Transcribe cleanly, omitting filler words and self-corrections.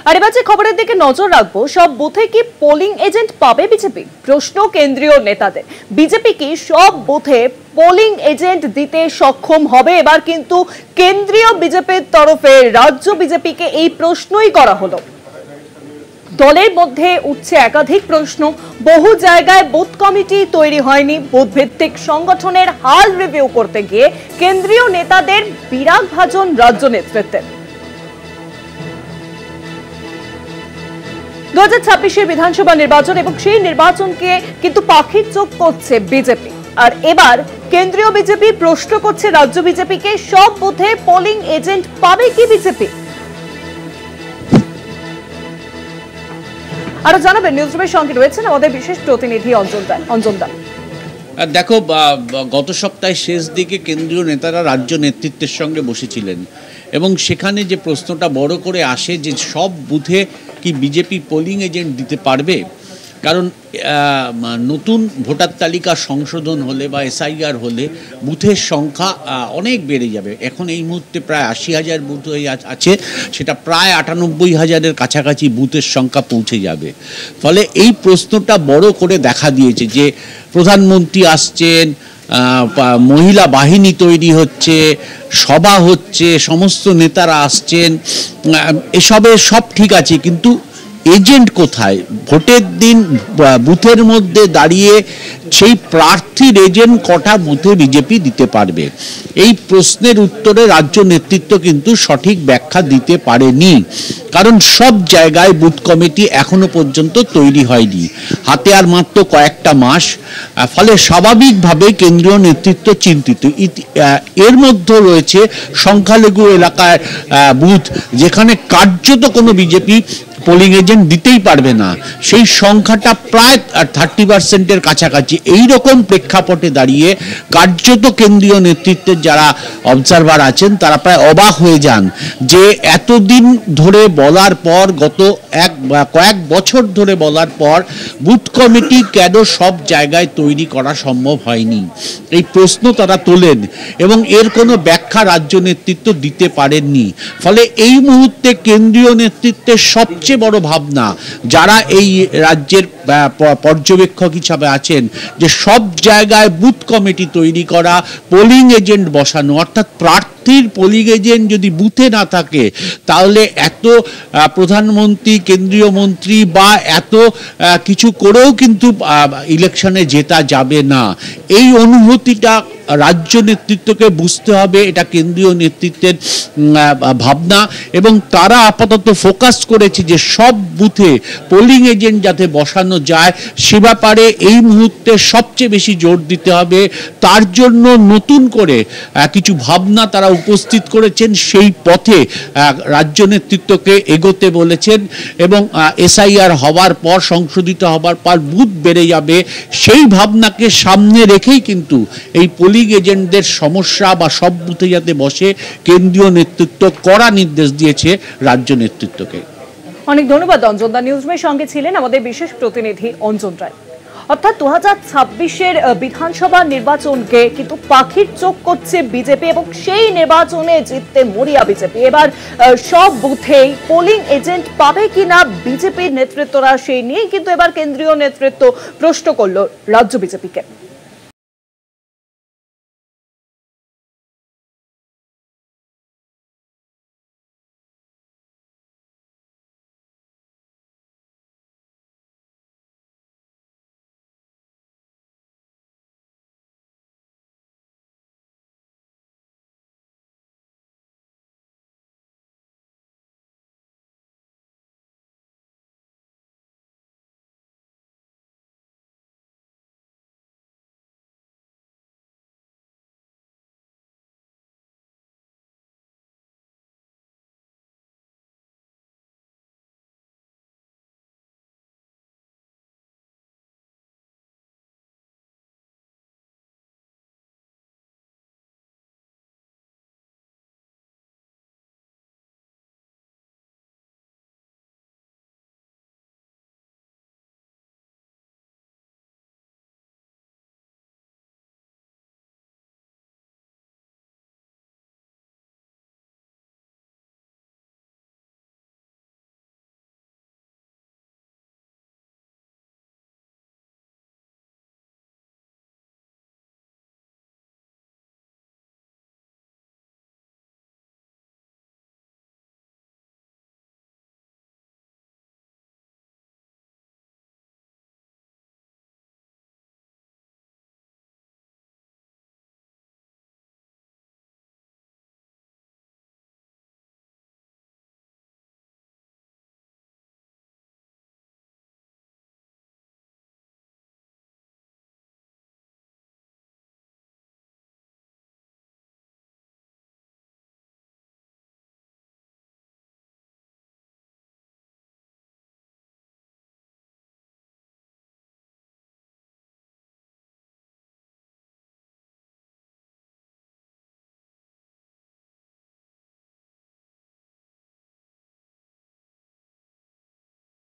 আর এবার যে খবরের দিকে নজর রাখবো, সব বুথে কি পোলিং এজেন্ট পাবে বিজেপি? প্রশ্ন কেন্দ্রীয় নেতাদের। বিজেপি কি সব বুথে পোলিং এজেন্ট দিতে সক্ষম হবে? এবার কিন্তু কেন্দ্রীয় বিজেপির তরফে রাজ্য বিজেপিকে এই প্রশ্নই করা হলো। দলের মধ্যে উঠছে একাধিক প্রশ্ন। বহু জায়গায় বুথ কমিটি তৈরি হয়নি। বুথ ভিত্তিক সংগঠনের হাল রিভিউ করতে গিয়ে কেন্দ্রীয় নেতাদের বিরাগ ভাজন রাজ্য নেতৃত্বের। 2026-এর বিধানসভা নির্বাচন এবং সেই নির্বাচনকে কিন্তু পাখির চোখ করছে বিজেপি। আর এবার কেন্দ্রীয় বিজেপি প্রশ্ন করছে রাজ্য বিজেপিকে, সব বুথে পোলিং এজেন্ট পাবে কি বিজেপি? আরো জানাবেন, নিউজরুমের সঙ্গে রয়েছেন আমাদের বিশেষ প্রতিনিধি অঞ্জন দা। দেখো, গত সপ্তাহে শেষ দিকে কেন্দ্রীয় নেতারা রাজ্য নেতৃত্বের সঙ্গে বসেছিলেন এবং সেখানে যে প্রশ্নটা বড় করে আসে যে সব বুথে কি বিজেপি পোলিং এজেন্ট দিতে পারবে। কারণ নতুন ভোটার তালিকা সংশোধন হলে বা এসআইআর হলে বুথের সংখ্যা অনেক বেড়ে যাবে। এখন এই মুহূর্তে প্রায় 80,000 বুথ হয়ে আছে, সেটা প্রায় 98,000-এর কাছাকাছি বুথের সংখ্যা পৌঁছে যাবে। ফলে এই প্রশ্নটা বড় করে দেখা দিয়েছে যে প্রধানমন্ত্রী আসছেন, মহিলা বাহিনী তৈরি হচ্ছে, সভা হচ্ছে, সমস্ত নেতারা আসছেন, এসবে সব ঠিক আছে, কিন্তু এজেন্ট কোথায়? ভোটের দিন বুথের মধ্যে দাঁড়িয়ে সেই প্রার্থীর এজেন্ট কটা বুথে বিজেপি দিতে পারবে? এই প্রশ্নের উত্তরে রাজ্য নেতৃত্ব কিন্তু সঠিক ব্যাখ্যা দিতে পারেনি। কারণ সব জায়গায় বুথ কমিটি এখনো পর্যন্ত তৈরি হয়নি, হাতে আর মাত্র কয়েকটা মাস। ফলে স্বাভাবিকভাবে কেন্দ্রীয় নেতৃত্ব চিন্তিত। এর মধ্যে রয়েছে সংখ্যালঘু এলাকার বুথ, যেখানে কার্যত কোনো বিজেপি পোলিং এজেন্ট দিতেই পারবে না। সেই সংখ্যাটা প্রায় 30%-এর কাছাকাছি। এই রকম প্রেক্ষাপটে দাঁড়িয়ে কার্যত কেন্দ্রীয় নেতৃত্বের যারা অবজারভার আছেন তারা প্রায় অবাক হয়ে যান যে এতদিন ধরে বলার পর, গত কয়েক বছর ধরে বলার পর বুথ কমিটি কেন সব জায়গায় তৈরি করা সম্ভব হয়নি। এই প্রশ্ন তারা তোলেন এবং এর কোনো ব্যাখ্যা রাজ্য নেতৃত্ব দিতে পারেননি। ফলে এই মুহূর্তে কেন্দ্রীয় নেতৃত্বের সবচেয়ে বড় ভাবনা, যারা এই রাজ্যের পর্যবেক্ষক হিসাবে আছেন, যে সব জায়গায় বুথ কমিটি তৈরি করা, পোলিং এজেন্ট বসানো। অর্থাৎ প্রার্থীর পোলিং এজেন্ট যদি বুথে না থাকে তাহলে এত প্রধানমন্ত্রী, কেন্দ্রীয় মন্ত্রী বা এত কিছু করেও কিন্তু ইলেকশনে জেতা যাবে না। এই অনুভূতিটা রাজ্য নেতৃত্বকে বুঝতে হবে, এটা কেন্দ্রীয় নেতৃত্বের ভাবনা। এবং তারা আপাতত ফোকাস করেছে যে সব বুথে পোলিং এজেন্ট যাতে বসানো যায় সে ব্যাপারে এই মুহূর্তে সবচেয়ে বেশি জোর দিতে হবে। তার জন্য নতুন করে কিছু ভাবনা তারা উপস্থিত করেছেন, সেই পথে রাজ্য নেতৃত্বকে এগোতে বলেছেন। এবং এসআইআর হওয়ার পর, সংশোধিত হওয়ার পর বুথ বেড়ে যাবে, সেই ভাবনাকে সামনে রেখেই কিন্তু এই পোলিং এজেন্টদের সমস্যা বা সব বুথে যাতে বসে কেন্দ্রীয় নেতৃত্ব কড়া নির্দেশ দিয়েছে রাজ্য নেতৃত্বকে। অনেক ধন্যবাদ অঞ্জন দা। নিউজরুমের সঙ্গে ছিলেন আমাদের বিশেষ প্রতিনিধি অঞ্জন রায়। অর্থাৎ 2026-এর বিধানসভা নির্বাচনকে কিন্তু পাখির চোখ করছে বিজেপি এবং সেই নির্বাচনে জিততে মরিয়া বিজেপি। এবার সব বুথেই পোলিং এজেন্ট পাবে কিনা বিজেপির নেতৃত্বরা, সেই নিয়েই কিন্তু এবার কেন্দ্রীয় নেতৃত্ব প্রশ্ন করলো রাজ্য বিজেপিকে।